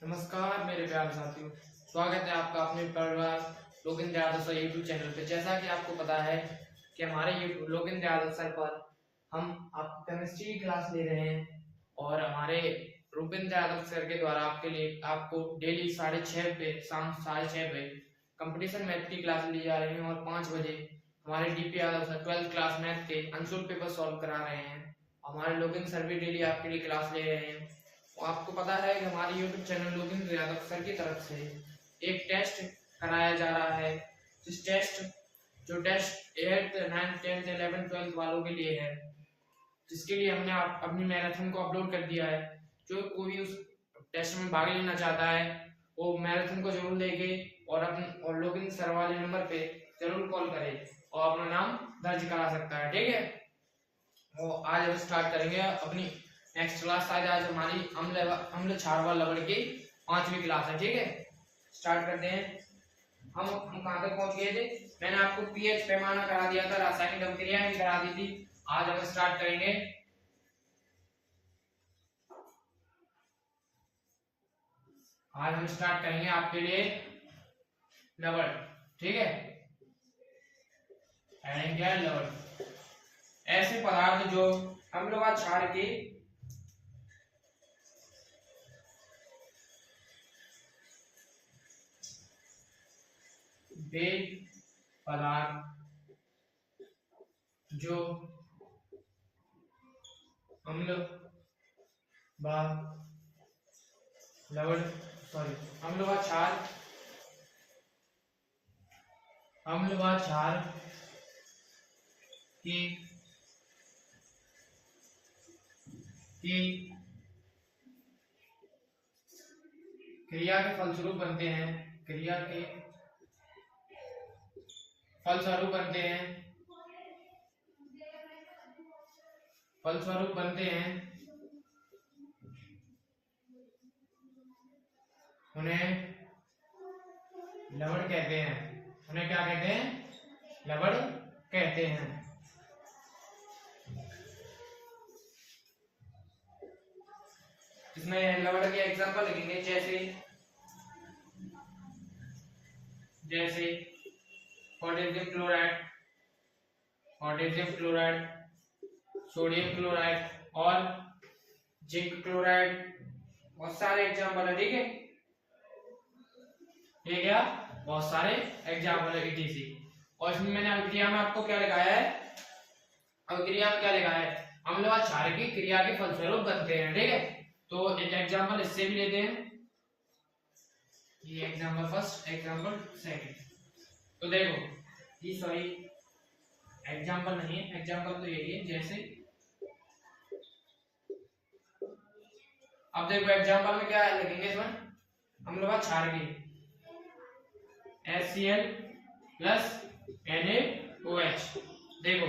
नमस्कार मेरे प्यारे साथियों, स्वागत है आपका अपने परिवार Lokendra Yadav sir YouTube channel पे। जैसा कि आपको पता है कि हमारे यूट्यूब लोकेंद्र यादव सर पर हम आप केमिस्ट्री की क्लास ले रहे हैं और हमारे रूपेंद्र यादव सर के द्वारा आपके लिए आपको डेली 6:30 पे शाम 6:30 पे कंपटीशन मैथ की क्लास ली जा रही है और 5 बजे हमारे DP Yadav sir 12th class math के आंसर पेपर सॉल्व करा रहे हैं। हमारे लोकेंद्र सर भी डेली आपके लिए क्लास ले रहे हैं। आपको पता है कि हमारे YouTube channel Lokendra Yadav sir की तरफ से एक टेस्ट कराया जा रहा है। जो test 8th 9th 10th 11th 12th वालों के लिए है, जिसके लिए हमने अपनी मैराथन को अपलोड कर दिया है। जो कोई उस टेस्ट में भाग लेना चाहता है वो मैराथन को जरूर देखे और लोकेंद्र सर वाले नंबर पे जरूर कॉल करे और अपना नाम दर्ज करा सकता है। ठीक है, और आज हम स्टार्ट करेंगे अपनी नेक्स्ट क्लास। आज हमारी अम्ल क्षार व लवण की 5वीं क्लास है। ठीक है, स्टार्ट करते हैं। हम कहाँ तक पहुंच गए थे? मैंने आपको पीएच पैमाना करा दिया था, रासायनिक अभिक्रियाएं भी करा दी थी। आज हम स्टार्ट करेंगे आपके लिए लवण। ठीक है, हेडिंग क्या है? लवण। ऐसे पदार्थ जो अम्ल व क्षार के वे पदार्थ जो अम्ल व लवण अम्ल व क्षार की क्रिया के फलस्वरूप बनते हैं। उन्हें लवण कहते हैं। उन्हें क्या कहते हैं? लवण कहते हैं। इसमें लवण के एग्जांपल लिखेंगे, जैसे पोटेशियम क्लोराइड, सोडियम क्लोराइड और जिंक क्लोराइड। बहुत सारे एग्जांपल है। ठीक है, ये क्या? बहुत सारे एग्जांपल है ETC। और इसमें मैंने अभिक्रिया में आपको क्या लिखा है? अभिक्रिया में क्या लिखा है? अम्ल व क्षार की क्रिया के फलस्वरूप बनते हैं। ठीक है, तो एक एग्जांपल इससे भी लेते हैं। ये एग्जांपल फर्स्ट, एग्जांपल सेकंड। तो देखो, ये सॉरी एग्जांपल नहीं है, एग्जांपल तो यही है। जैसे अब देखो एग्जांपल में क्या लिखेंगे? इसमें अम्ल व क्षार की HCl प्लस NaOH। देखो,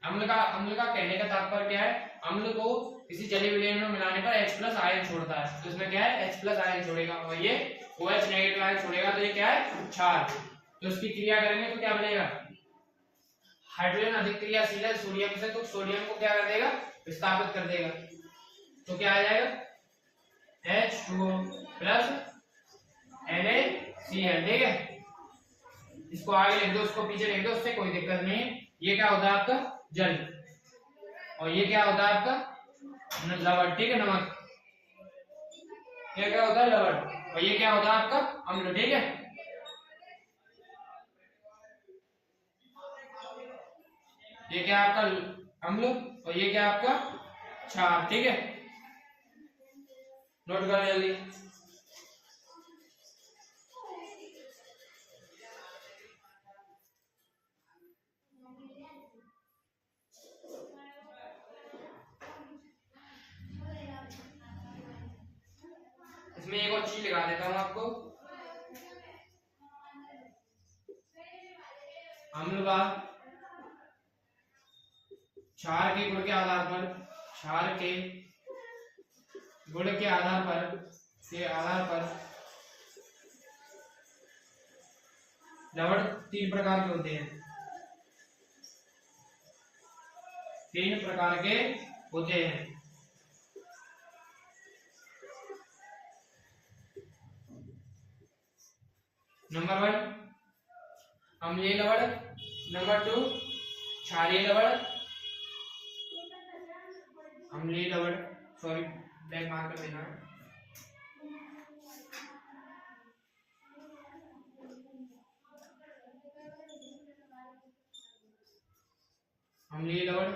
अम्ल का कहने का तात्पर्य क्या है? अम्ल को किसी जलीय विलयन में मिलाने पर H प्लस आयन छोड़ता है, तो इसमें क्या है? H प्लस आयन छोड़ेगा और ये OH नेगेटिव आयन छोड़ेगा, तो ये क्या है? क्षार। तो इसकी क्रिया करेंगे तो क्या बनेगा? हाइड्रोजन अधिक क्रियाशील है सोडियम से, तो सोडियम को क्या कर देगा? विस्थापित कर देगा। तो क्या आ जाएगा? H2O plus NaCl। ठीक है, इसको आगे लिख दो, इसको पीछे लिख दो, उससे कोई दिक्कत नहीं है। ये क्या होता है? आपका जल। और ये क्या होता है? आपका लवण। ठीक है, नमक। ये क्या होता है? लवण। और ये क्या होता है? आपका अम्ल। ठीक है, ये क्या आपका अम्ल और ये क्या आपका क्षार। ठीक है, नोट कर जल्दी। इसमें एक और चीज लगा देता हूं आपको। अम्ल व क्षार के गुण के आधार पर लवण 3 प्रकार के होते हैं। 3 प्रकार के होते हैं। नंबर 1 अम्लीय लवण, नंबर 2 क्षारीय लवण, अम्लीय लवण, सॉरी ब्लैक मार्कर देना है, अम्लीय लवण,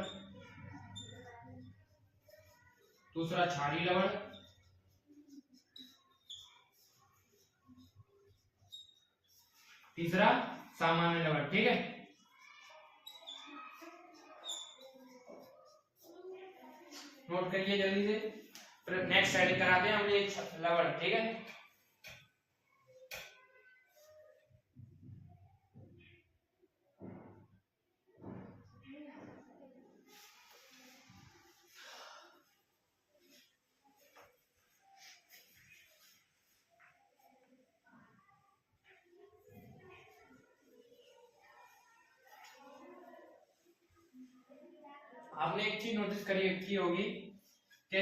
दूसरा क्षारीय लवण, तीसरा सामान्य लवण। ठीक है, नोट करिए जल्दी से, फिर नेक्स्ट स्लाइड कराते हैं अम्लीय लवण। ठीक है, आपने एक चीज नोटिस करी की होगी कि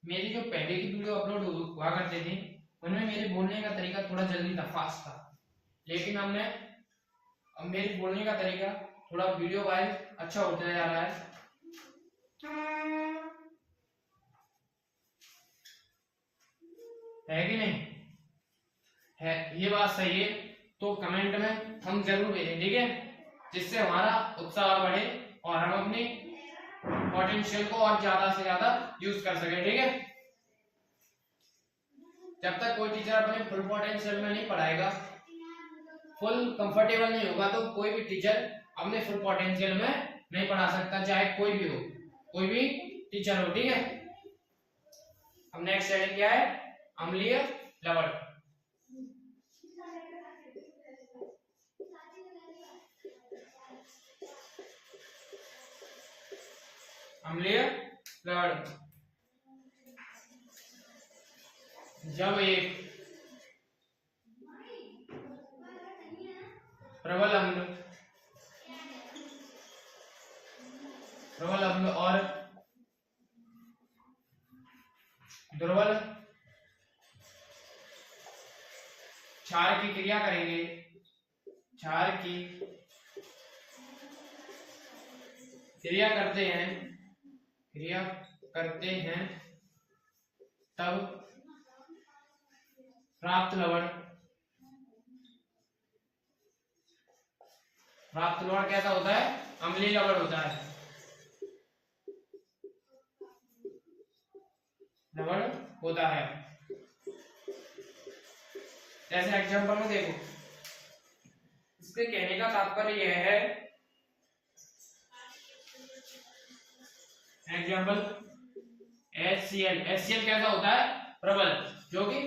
मेरी जो पहले की वीडियो अपलोड हुआ करती थी उनमें मेरे बोलने का तरीका थोड़ा जल्दी था, फास्ट था, लेकिन अब मेरे बोलने का तरीका थोड़ा वीडियो वाइज अच्छा होता जा रहा है कि नहीं है? ये बात सही है तो कमेंट में हम जरूर भेजें, ठीक है, जिससे हमारा उत्साह बढ़े और हम अपनी पोटेंशियल को और ज्यादा से ज्यादा यूज कर सके। ठीक है, जब तक कोई टीचर अपने फुल पोटेंशियल में नहीं पढ़ाएगा, फुल कंफर्टेबल नहीं होगा, तो कोई भी टीचर अपने फुल पोटेंशियल में नहीं पढ़ा सकता, चाहे कोई भी हो, कोई भी टीचर हो। ठीक है, अब नेक्स्ट हेडिंग क्या है? अम्लीय लवण। अम्लीय लवण जब एक प्रबल अम्ल और दुर्बल क्षार की क्रिया करेंगे, क्षार की क्रिया करते हैं तब प्राप्त लवण कैसा होता है? अम्लीय लवण होता है, लवण होता है। जैसे एग्जांपल में देखो, इसके कहने का तात्पर्य यह है, एग्जांपल HCl कैसा होता है? प्रबल, जो कि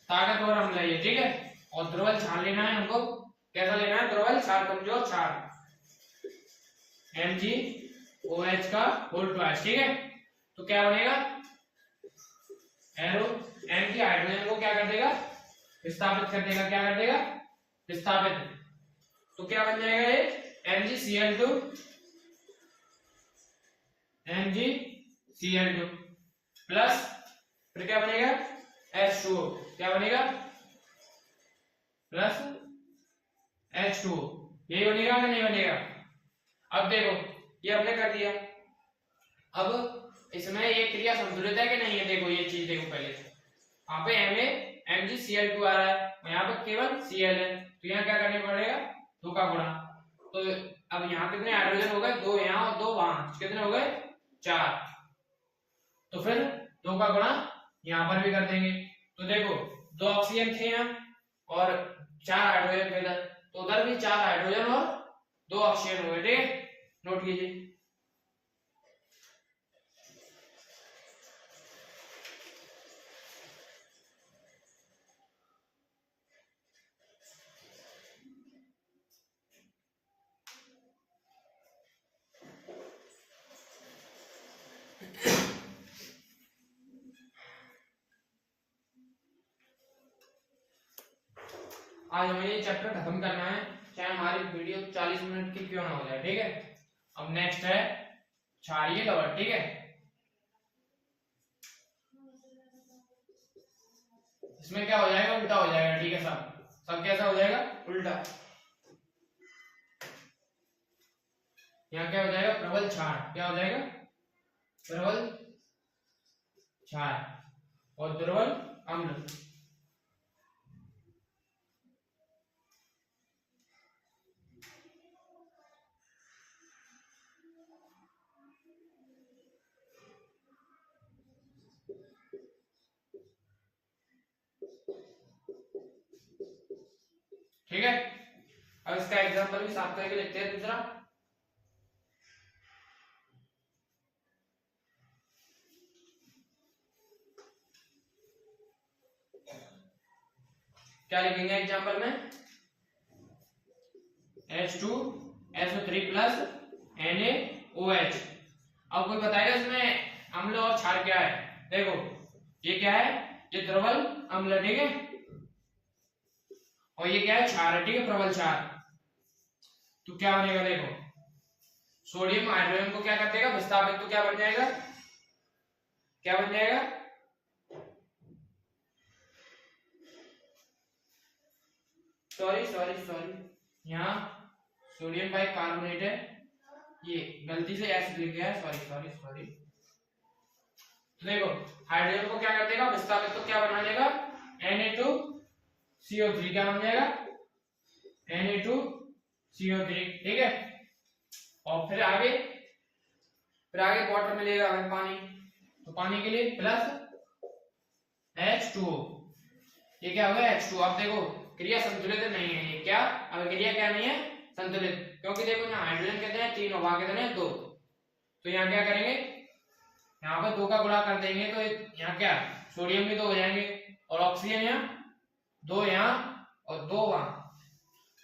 ताकतवर अम्ल है, ठीक है, और दुर्बल क्षार लेना है हमको, कैसा लेना है? दुर्बल क्षार, कमजोर क्षार, MgOH का होल ट्वाइस। ठीक है, तो क्या बनेगा? एरो M की हाइड्रोजन को क्या कर देगा? विस्थापित कर देगा। क्या कर देगा? विस्थापित। तो क्या बन जाएगा ये? MgCl2 प्लस फिर क्या बनेगा? H2O। क्या बनेगा? Plus H2O। यही बनेगा कि नहीं बनेगा? अब देखो, ये हमने कर दिया, अब इसमें ये क्रिया संतुलित है कि नहीं है? देखो ये चीज देखो, पहले यहाँ पे MgCl2 आ रहा है, यहाँ पे केवल Cl है, तो यहाँ क्या करने पड़ेगा? 2 का गुणा। तो अब यहाँ कितने हाइड्रोजन हो गए? 2 यहाँ और 2 वहां, कितने हो गए? 4। तो फिर 2 का गुणा यहाँ पर भी कर देंगे। तो देखो 2 ऑक्सीजन थे यहाँ और 4 हाइड्रोजन थे इधर, तो उधर भी 4 हाइड्रोजन और 2 ऑक्सीजन हो गए। ठीक है, नोट कीजिए। आज हमें ये चैप्टर खत्म करना है, चाहे हमारी वीडियो 40 मिनट की क्यों ना हो जाए। ठीक है, अब नेक्स्ट है क्षारीय लवण। ठीक है, इसमें क्या हो जाएगा? उल्टा हो जाएगा। ठीक है सब, सब कैसा हो जाएगा, उल्टा। यहाँ क्या हो जाएगा, प्रबल क्षार, क्या हो जाएगा, प्रबल क्षार और दुर्बल अम्ल। ठीक है, अब इसका एग्जांपल भी साफ करके लिखते हैं दूसरा। क्या लिखेंगे एग्जांपल में, H2SO3 प्लस NaOH। अब कोई बताएगा इसमें अम्ल और क्षार क्या है। देखो ये क्या है, ये द्रवल अम्ल, ठीक है, और ये क्या है, क्षार है, ठीक है, प्रबल क्षार। तो क्या बनेगा, देखो सोडियम हाइड्रोजन को क्या कर देगा, विस्थापित, तो क्या बन जाएगा, क्या बन जाएगा, सॉरी यहाँ सोडियम बाई कार्बोनेट है, ये गलती से एस लिख गया है, सॉरी। देखो हाइड्रोजन को क्या कर देगा, विस्थापित, तो क्या बना देगा, Na2CO3, क्या बन जाएगा, Na2CO3, ठीक है। और फिर आगे वाटर मिलेगा हमें, पानी, तो पानी के लिए प्लस H2O, ये क्या हो गया, H2। अब देखो क्रिया संतुलित नहीं है, ये क्या, अब क्रिया क्या नहीं है, संतुलित, क्योंकि देखो यहाँ हाइड्रोजन कितने हैं, 3 और वहां कितने हैं, 2। तो यहाँ क्या करेंगे, यहाँ पर 2 का गुणा कर देंगे, तो यहाँ क्या, सोडियम भी 2 हो जाएंगे, और ऑक्सीजन यहाँ 2 यहाँ और 2 वहां,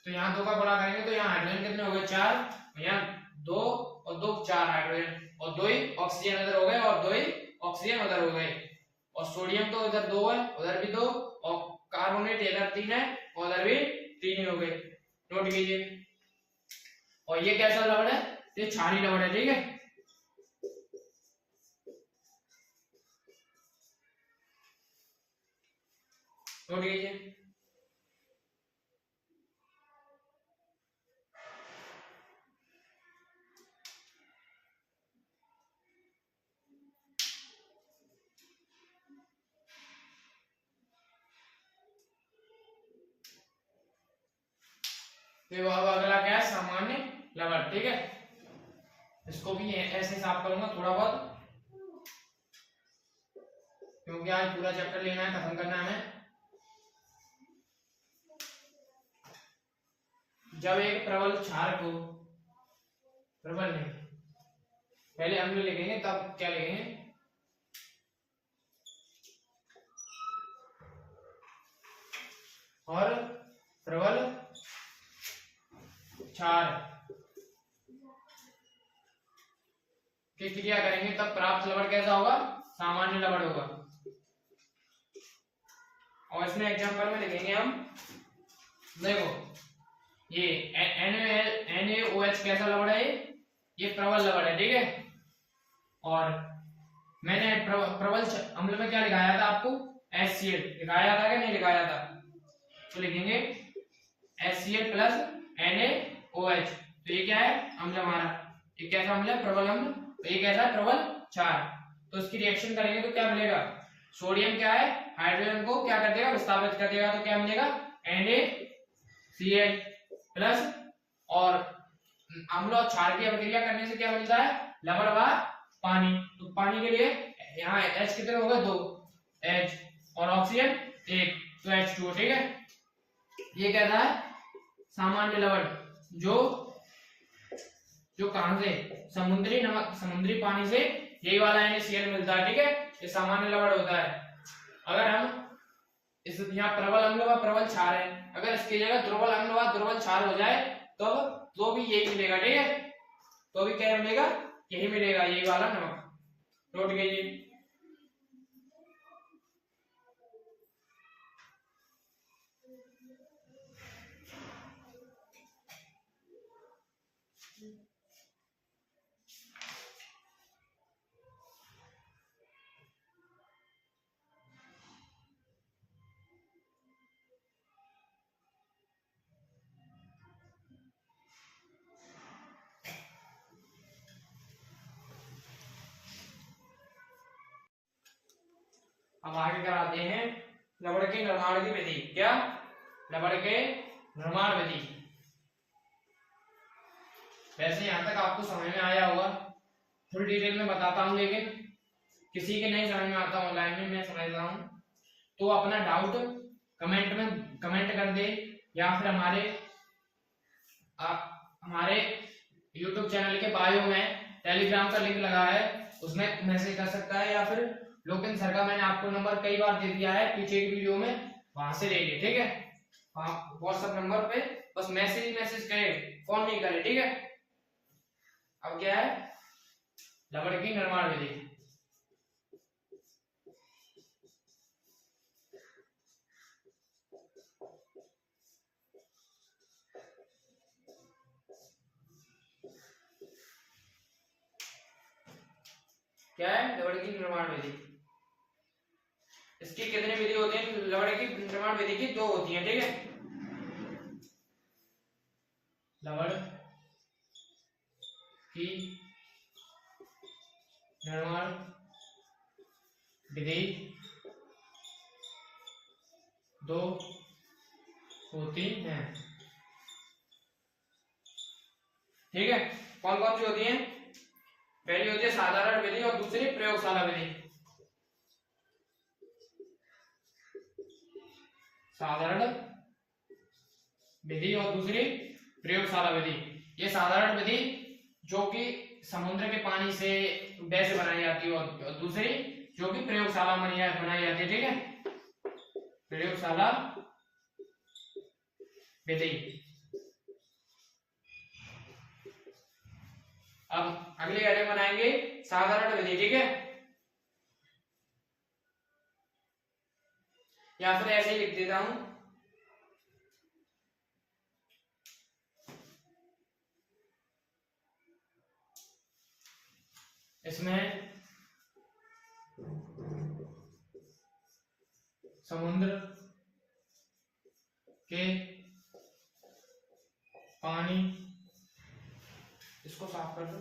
तो यहाँ 2 का गुणा करेंगे, तो यहाँ हाइड्रोजन कितने हो गए, 4, यहाँ 2 और 2 4 हाइड्रोजन, और 2 ही ऑक्सीजन उधर हो गए, और 2 ही ऑक्सीजन उधर हो गए, और सोडियम तो इधर 2 है, उधर भी 2, और कार्बोनेट इधर 3 है, उधर भी 3 ही हो गए, नोट कीजिए। और ये कैसा लवण है, ये क्षारीय लवण है, ठीक है। नोट कीजिए। देखो अब अगला क्या है, सामान्य लवण, ठीक है। इसको भी ऐसे साफ करूंगा थोड़ा बहुत, क्योंकि आज पूरा चैप्टर लेना है, खत्म करना है। जब एक प्रबल क्षार को, प्रबल नहीं, पहले अम्ल लिखेंगे तब क्या लिखेंगे, और प्रबल क्षार की क्रिया करेंगे तब प्राप्त लवण कैसा होगा, सामान्य लवण होगा। और इसमें एग्जांपल में लिखेंगे हम, देखो ये NaOH कैसा लवण है, ये प्रबल लवण है, ठीक है। और मैंने प्रबल अम्ल में क्या लिखाया था आपको, HCl लिखाया था क्या नहीं लिखाया था, तो लिखेंगे HCl प्लस NaOH। तो ये क्या है, अम्ल हमारा, ये कैसा अम्ल है, प्रबल अम्ल, तो ये कैसा है, प्रबल क्षार। तो इसकी रिएक्शन करेंगे तो क्या मिलेगा, सोडियम क्या है, हाइड्रोजन को क्या कर देगा, विस्थापित कर देगा, तो क्या मिलेगा, NaCl प्लस, और अम्ल और क्षार की अभिक्रिया करने से क्या मिलता है, लवण व पानी। तो पानी के लिए यहाँ H कितने हो गए, 2 H, और ऑक्सीजन 1, तो H2O, ठीक है। ये कहता है सामान्य लवण, जो कहां से, समुद्री नमक, समुद्री पानी से यही वाला NaCl मिलता है, ठीक है, ये सामान्य लवण होता है। अगर हम इस यहाँ प्रबल अम्ल व प्रबल क्षार है, अगर इसकी जगह दुर्बल अम्ल व दुर्बल क्षार हो जाए तो भी यही मिलेगा, ठीक है, तो भी क्या मिलेगा, यही मिलेगा, यही वाला नमक, नोट कीजिए। अब आगे कराते हैं लवण के निर्माण की विधि। क्या? लवण के निर्माण विधि। वैसे यहाँ तक आपको समझ में आया होगा, थोड़ी डिटेल में बताता हूँ, लेकिन किसी के नहीं समझ में आता ऑनलाइन में मैं समझ रहा हूँ, तो अपना डाउट कमेंट में कमेंट कर दे, या फिर हमारे YouTube चैनल के बायो में टेलीग्राम का लिंक लगा है, उसमें मैसेज कर सकता है, या फिर लोकेन सर का मैंने आपको नंबर कई बार दे दिया है पीछे की वीडियो में, वहां से ले लीजिए। ठीक है, व्हाट्सएप नंबर पे बस मैसेज करे, फोन नहीं करे। ठीक है। अब क्या है? लवण की निर्माण विधि। क्या है? लवण की निर्माण विधि। इसकी कितनी विधि होती है? लवण की निर्माण विधि की 2 होती है। ठीक है, लवण की निर्माण विधि 2 होती हैं। ठीक है, कौन कौन सी होती हैं? पहली होती है साधारण विधि और दूसरी प्रयोगशाला विधि। साधारण विधि और दूसरी प्रयोगशाला विधि। ये साधारण विधि जो कि समुद्र के पानी से वैसे बनाई जाती है, और दूसरी जो कि प्रयोगशाला में बनाई जाती है। ठीक है, प्रयोगशाला विधि। अब अगली हेडिंग बनाएंगे साधारण विधि। ठीक है, या फिर ऐसे ही लिख देता हूं, इसमें समुद्र के पानी, इसको साफ कर दो,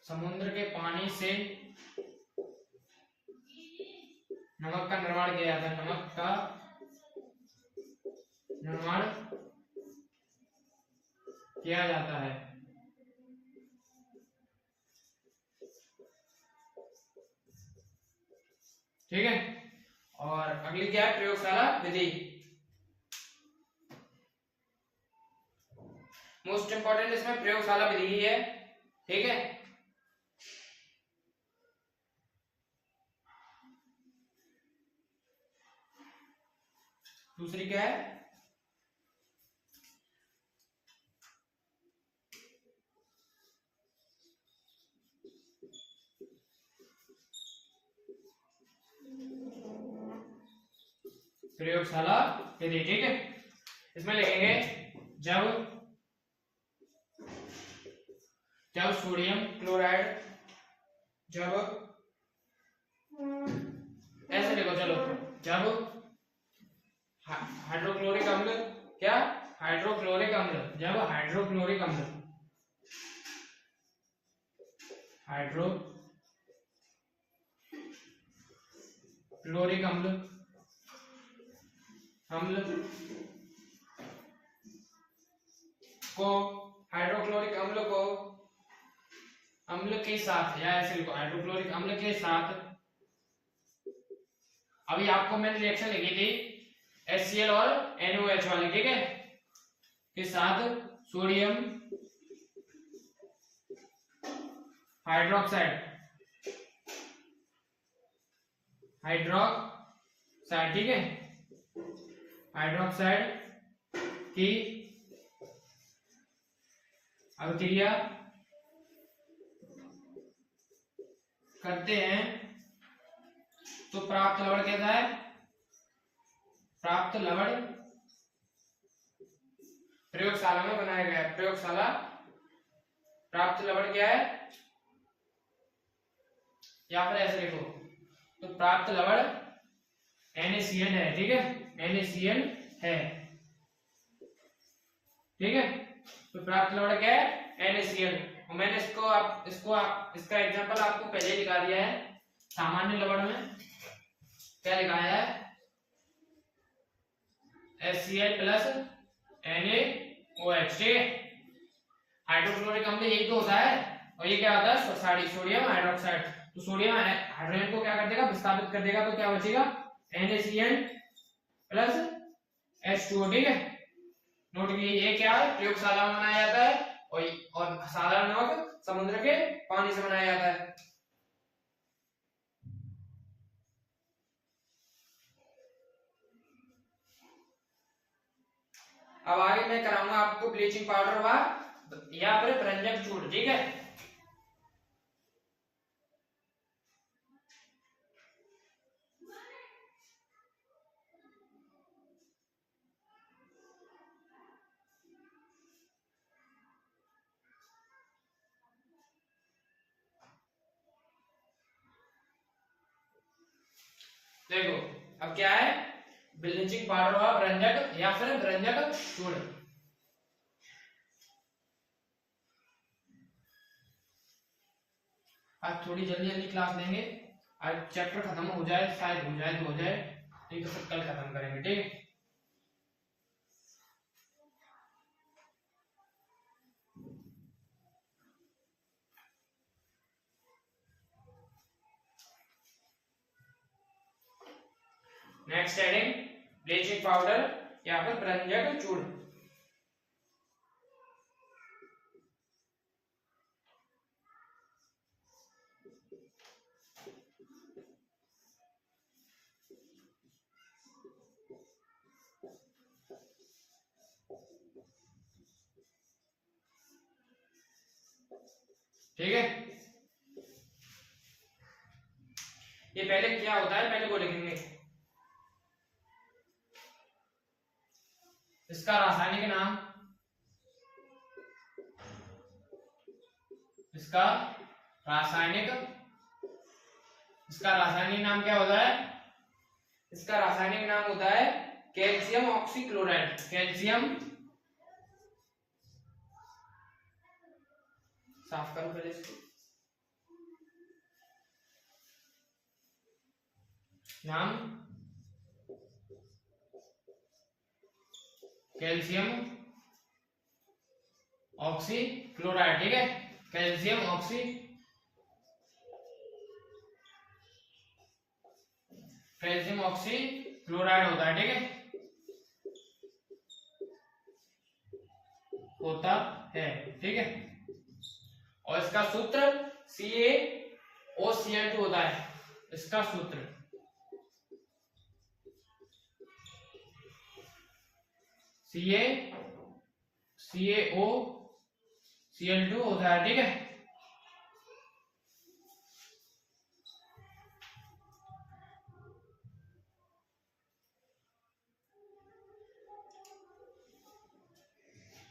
समुद्र के पानी से नमक का निर्माण किया जाता है। नमक का निर्माण किया जाता है। ठीक है, और अगली क्या है? प्रयोगशाला विधि। मोस्ट इंपॉर्टेंट इसमें प्रयोगशाला विधि ही है। ठीक है, दूसरी क्या है? प्रयोगशाला विधि। ठीक है, इसमें लिखेंगे जब सोडियम क्लोराइड, जब ऐसे लिखो, चलो, जब हाइड्रोक्लोरिक अम्ल, क्या? हाइड्रोक्लोरिक अम्ल, जब हाइड्रोक्लोरिक अम्ल, हाइड्रोक्लोरिक अम्ल को हाइड्रोक्लोरिक अम्ल को अम्ल के साथ, या ऐसे लिखो, हाइड्रोक्लोरिक अम्ल के साथ, अभी आपको मैंने रिएक्शन लिखी थी HCl और NOH वाली। ठीक है, के साथ सोडियम हाइड्रोक्साइड, ठीक है, हाइड्रोक्साइड की अभिक्रिया करते हैं तो प्राप्त लवण कैसा है? प्राप्त लवण प्रयोगशाला में बनाया गया है। प्रयोगशाला प्राप्त लवण क्या है? या फिर ऐसे लिखो, तो प्राप्त लवण NaCl है। ठीक है, NaCl है। ठीक है, तो प्राप्त लौड़ क्या है NaCl। और मैंने इसका एग्जांपल आपको पहले ही दिखा दिया है सामान्य लवण में। क्या लिखाया है HCl प्लस NaOH। हाइड्रोक्लोरिक अम्ल यही तो होता है। और ये क्या होता है सोडियम हाइड्रोक्साइड। तो सोडियम हाइड्रोजन को क्या कर देगा विस्थापित कर देगा, तो क्या बचेगा NaCl प्लस H2O। ठीक है, नोट कीजिए ये क्या है प्रयोगशाला में बनाया जाता है और साधारण नमक समुद्र के पानी से बनाया जाता है। अब आगे मैं कराऊंगा आपको ब्लीचिंग पाउडर व या फिर रंजक चूर्ण। ठीक है, देखो अब क्या है ब्लीचिंग पाउडर व रंजक या फिर रंजक चूर्ण। आज थोड़ी जल्दी जल्दी क्लास लेंगे, आज चैप्टर खत्म हो जाए, शायद हो जाए तो हो जाए, नहीं तो फिर कल खत्म करेंगे। ठीक है, नेक्स्ट हेडिंग ब्लीचिंग पाउडर या फिर रंजक चूर्ण। ठीक है, ये पहले क्या होता है पहले वो लिखेंगे। इसका रासायनिक नाम, इसका रासायनिक नाम क्या होता है? इसका रासायनिक नाम होता है कैल्शियम ऑक्सीक्लोराइड। कैल्शियम, साफ करो पहले इसको, नाम कैल्शियम ऑक्सीक्लोराइड। ठीक है, कैल्शियम ऑक्सीक्लोराइड होता है। ठीक है, होता है। ठीक है, और इसका सूत्र CaOCl2 होता है। इसका सूत्र CaOCl2 होता है। ठीक है,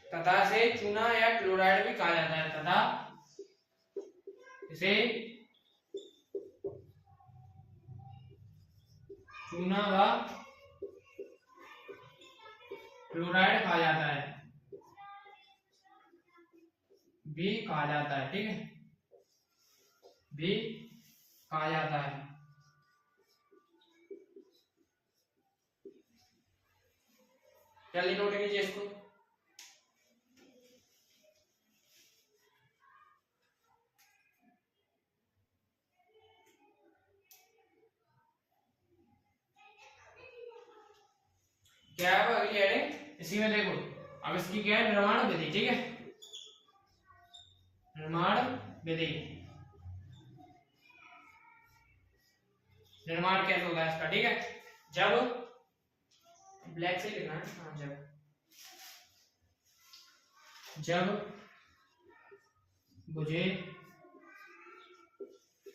तथा से चूना या क्लोराइड भी कहा जाता है। तथा इसे चूना व क्लोराइड कहा जाता है, भी कहा जाता है। ठीक है, भी कहा जाता है। जल्दी नोट कीजिए इसको। क्या है अगली हेडिंग इसी में देखो। अब इसकी क्या है निर्माण विधि। ठीक है, निर्माण विधि, निर्माण कैसे होगा इसका। ठीक है, जब ब्लैक से लिखना है। हाँ, जब बुझे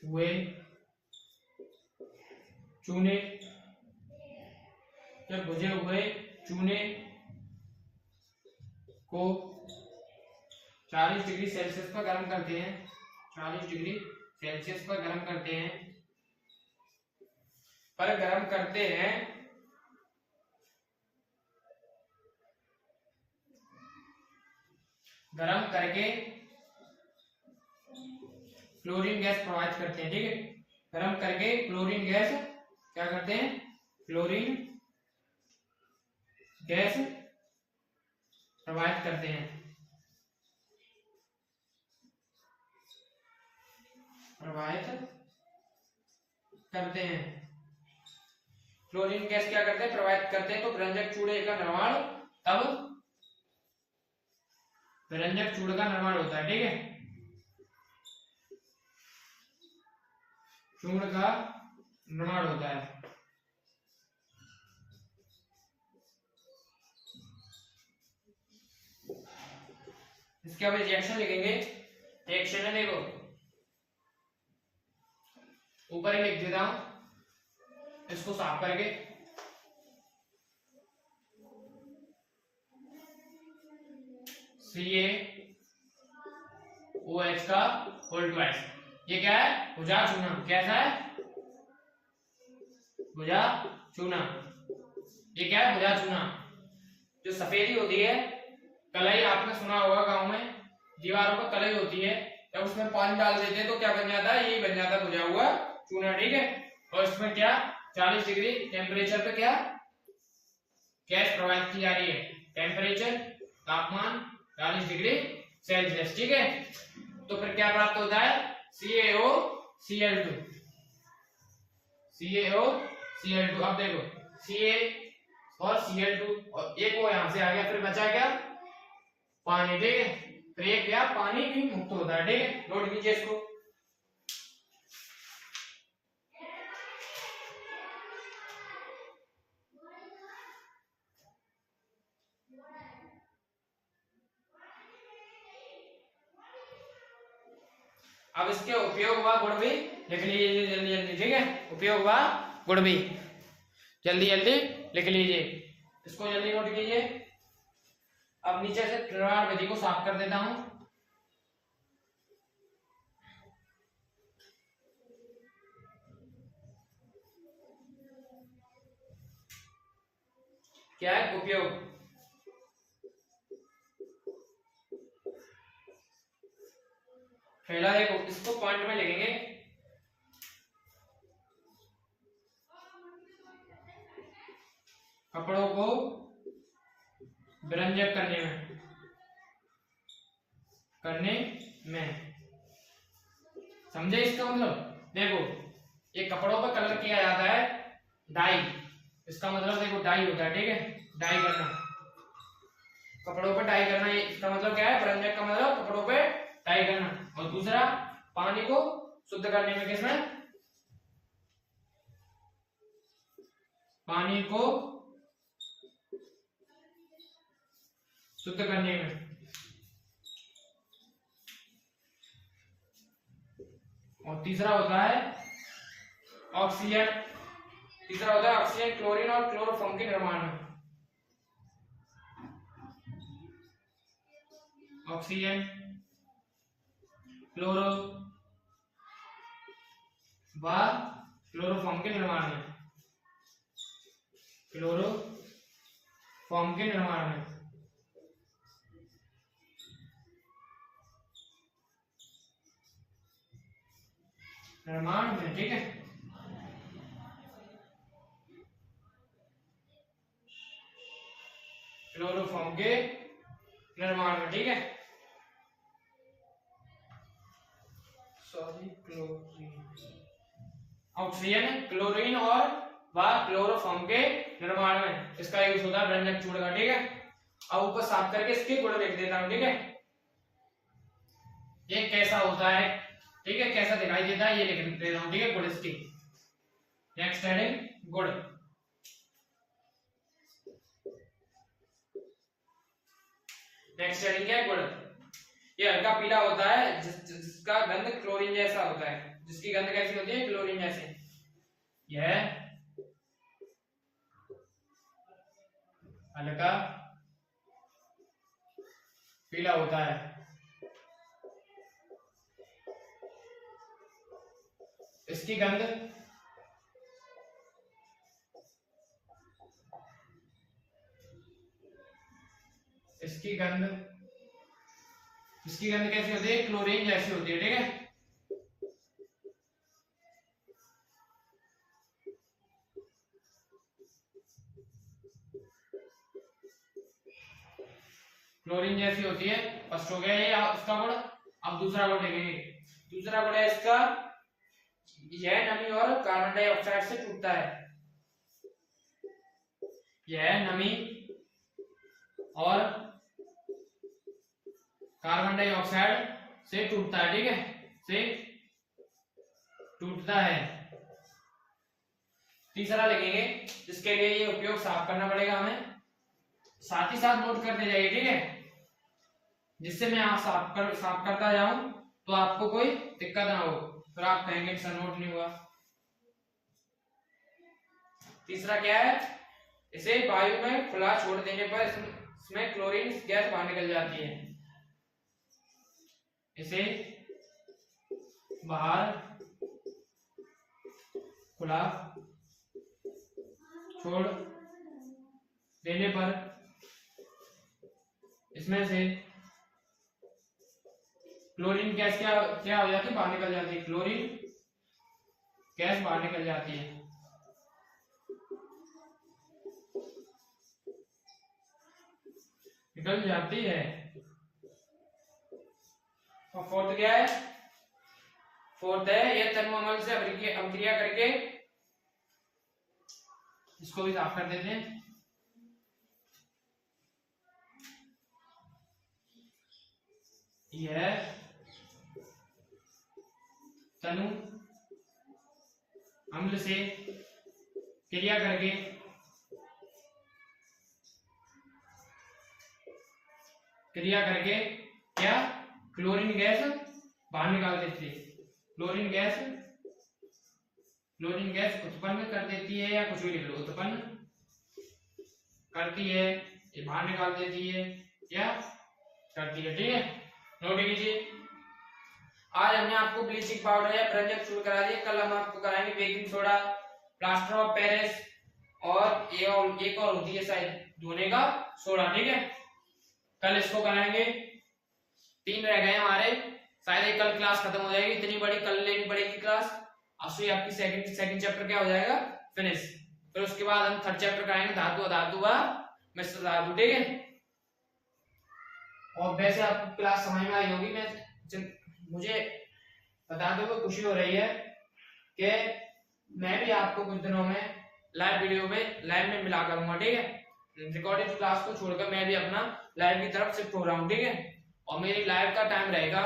हुए चूने, जब बुझे हुए चूने को 40 डिग्री सेल्सियस पर गर्म करते हैं, 40 डिग्री सेल्सियस पर गर्म करते हैं, गर्म करके क्लोरीन गैस प्रोवाइड करते हैं। ठीक है, गर्म करके क्लोरीन गैस क्या करते हैं, क्लोरीन गैस प्रोवाइड करते हैं, प्रोवाइड करते हैं। क्लोरीन गैस क्या करते हैं, प्रोवाइड करते हैं। तो विरंजक चूड़े का निर्माण, तब विरंजक चूड़ का निर्माण होता है। ठीक है, चूड़ का निर्माण होता है। इसके अब रिएक्शन लिखेंगे। रिएक्शन है, देखो ऊपर ही लिख देता हूं इसको साफ करके। CaOH का होल ट्वाइस, ये क्या है, भुजा चूना। कैसा है, भुजा चूना। ये क्या है, भुजा चूना। जो सफेदी होती है, कलई आपने सुना होगा गांव में, दीवारों पर कलई होती है, जब उसमें पानी डाल देते हैं तो क्या बन जाता है, ये बन जाता है भुजा हुआ चूना। ठीक है, और इसमें क्या 40 डिग्री टेम्परेचर पे क्या गैस प्रोवाइड की जा रही है, टेम्परेचर तापमान 40 डिग्री सेल्सियस। ठीक है, तो फिर क्या प्राप्त होता है, CaOCl2, CaOCl2। अब देखो Ca और Cl2 और एक वो यहां से आ गया, फिर बचा क्या, पानी। ठीक है, फिर ये क्या, पानी भी मुक्त होता है। ठीक है, नोट कीजिए इसको। अब इसके उपयोग व गुण भी लिख लीजिए जल्दी जल्दी। ठीक है, उपयोग व गुण भी जल्दी जल्दी लिख लीजिए, इसको जल्दी नोट कीजिए। अब नीचे से निर्माण विधि को साफ कर देता हूं। क्या है, उपयोग। पहला देखो, इसको पॉइंट में लिखेंगे। कपड़ों को विरंजक करने में समझे इसका मतलब। देखो ये कपड़ों पर कलर किया जाता है डाई, इसका मतलब देखो डाई होता है। ठीक है, डाई करना, कपड़ों पर डाई करना, ये इसका मतलब क्या है, विरंजक का मतलब कपड़ों पे डाई करना। और दूसरा पानी को शुद्ध करने में, किसमें, पानी को शुद्ध करने में। और तीसरा होता है ऑक्सीजन, तीसरा होता है ऑक्सीजन, क्लोरीन और क्लोरोफॉर्म के निर्माण में। ऑक्सीजन, क्लोरो व क्लोरोफॉर्म के निर्माण में, क्लोरोफॉर्म के निर्माण में। ठीक है, क्लोरोफॉर्म के निर्माण में। ठीक है, सॉरी, ऑक्सीजन, क्लोरीन और व क्लोरोफॉर्म के निर्माण में इसका यूज होता है विरंजक चूड़ का। ठीक है, अब ऊपर साफ करके इसके गुण लिख देता हूं। ठीक है, ये कैसा होता है, ठीक है, कैसा दिखाई देता है ये लिख देता हूं। ठीक है, गुण इसकी। नेक्स्ट हेडिंग गुण। नेक्स्ट हेडिंग क्या है, गुण। ये हल्का पीला होता है, जिसका गंध क्लोरीन जैसा होता है। जिसकी गंध कैसी होती है, क्लोरीन जैसे। यह हल्का पीला होता है, इसकी गंध इसकी गंध कैसी होती है? क्लोरीन जैसी होती है, ठीक है। क्लोरीन जैसी होती है। फर्स्ट हो गया ये उसका गुण। अब दूसरा गुण देखेंगे। दूसरा गुण है इसका, यह नमी और कार्बन डाइऑक्साइड से टूटता है। यह नमी और कार्बन डाइऑक्साइड से टूटता है, ठीक है, से टूटता है। तीसरा लिखेंगे, जिसके लिए ये उपयोग साफ करना पड़ेगा हमें, साथ ही साथ नोट करते जाइए, ठीक है, जिससे मैं आप साफ करता जाऊं तो आपको कोई दिक्कत ना हो, फिर आप कहेंगे सर नोट नहीं हुआ। तीसरा क्या है, इसे वायु में खुला छोड़ देने पर इसमें क्लोरीन गैस बाहर निकल जाती है। इसे बाहर खुला छोड़ देने पर इसमें से क्लोरीन गैस क्या हो जाती है? बाहर निकल जाती है। क्लोरीन गैस बाहर निकल जाती है। निकल जाती है। और फोर्थ क्या है? फोर्थ है, यह तनु अम्ल से अभिक्रिया करके, इसको भी साफ कर देते हैं। यह तनु अम्ल से क्रिया करके क्या क्लोरीन गैस बाहर निकाल देती है। क्लोरीन गैस उत्पन्न कर देती है, या कुछ भी लिख लो, उत्पन्न करती है, ये बाहर निकाल देती है या करती है, ठीक है, नोट कीजिए। आज हमने आपको ब्लीचिंग पाउडर या भ्रंजक शुरू करा दिया। कल हम आपको कराएंगे baking soda, plaster of Paris और एक और होती है शायद धोने का सोडा, ठीक है, कल इसको कराएंगे। 3 रह गए हमारे, शायद एक कल क्लास खत्म हो जाएगी, इतनी बड़ी कल लेनी पड़ेगी क्लास। असली आपकी सेकंड चैप्टर क्या हो जाएगा? फिनिश। फिर उसके बाद हम थर्ड चैप्टर कराएंगे धातु अधातु व मिश्र धातु, ठीक है। और वैसे आपको क्लास समझ में आई होगी। मुझे बता दो कि खुशी हो रही है कि मैं भी आपको कुछ दिनों में लाइव में मिला करूंगा, ठीक है। रिकॉर्डेड क्लास को छोड़कर मैं भी अपना लाइव की तरफ शिफ्ट हो रहा हूँ, ठीक है। और मेरी लाइव का टाइम रहेगा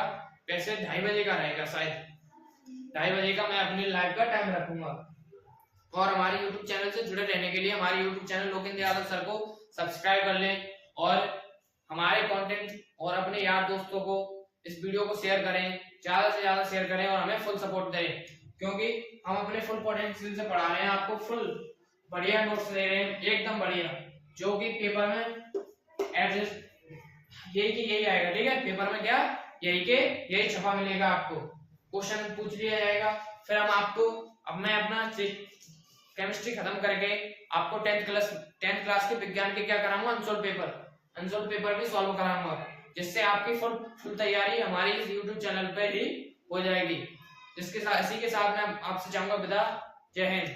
वैसे 2:30 बजे का रहेगा, शायद 2:30 बजे का मैं अपनी लाइव का टाइम रखूंगा। और हमारे YouTube चैनल से जुड़े रहने के लिए हमारे YouTube channel Lokendra Yadav sir को सब्सक्राइब कर लें, और हमारे कंटेंट और अपने यार दोस्तों को इस वीडियो को शेयर करें, ज्यादा से ज्यादा शेयर करें, और हमें फुल सपोर्ट दें, क्योंकि हम अपने फुल पोटेंशियल से पढ़ा रहे हैं, आपको फुल बढ़िया नोट्स दे रहे हैं, एकदम बढ़िया, जो कि पेपर में एडजस्ट यही आएगा, ठीक है। पेपर में क्या यही छपा मिलेगा आपको, क्वेश्चन पूछ लिया जाएगा। फिर हम आपको मैं अपना केमिस्ट्री खत्म करके आपको 10th क्लास के विज्ञान के क्या कराऊंगा? अनसोल्व पेपर भी सॉल्व कराऊंगा, जिससे आपकी फुल तैयारी हमारी इस YouTube चैनल पे ही हो जाएगी। इसी के साथ मैं आपसे चाहूंगा विदा। जय हिंद।